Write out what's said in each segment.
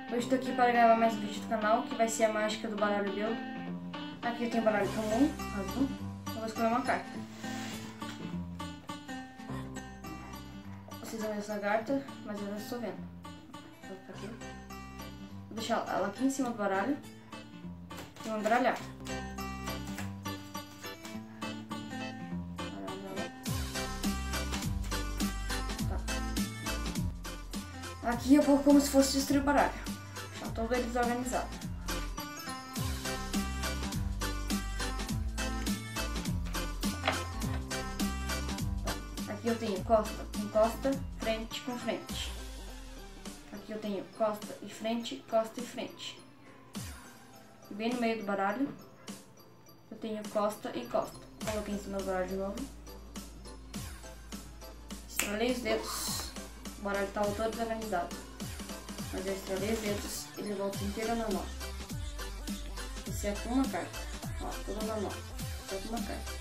Hoje estou aqui para gravar mais um vídeo do canal, que vai ser a mágica do baralho Belo. Aqui eu tenho o baralho comum, azul. Eu vou escolher uma carta. Vocês vão ver essa carta, mas eu não estou vendo. Vou ficar aqui. Vou deixar ela aqui em cima do baralho e vou embaralhar. Aqui eu vou como se fosse destruir o baralho. Tá todo ele desorganizado. Aqui eu tenho costa com costa, frente com frente. Aqui eu tenho costa e frente, costa e frente. E bem no meio do baralho eu tenho costa e costa. Coloquei em cima do baralho de novo. Estralei os dedos. O baralho estava todo desorganizado, mas eu estralei os dedos e ele volta inteiro normal. Exceto uma carta, ó, tudo normal, exceto uma carta.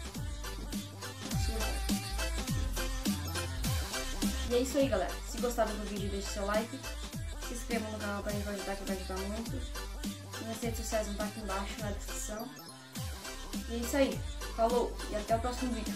E é isso aí, galera. Se gostaram do vídeo, deixe seu like, se inscreva no canal para me ajudar, que vai ajudar muito. Minhas redes sociais vão estar aqui embaixo na descrição. E é isso aí, falou e até o próximo vídeo.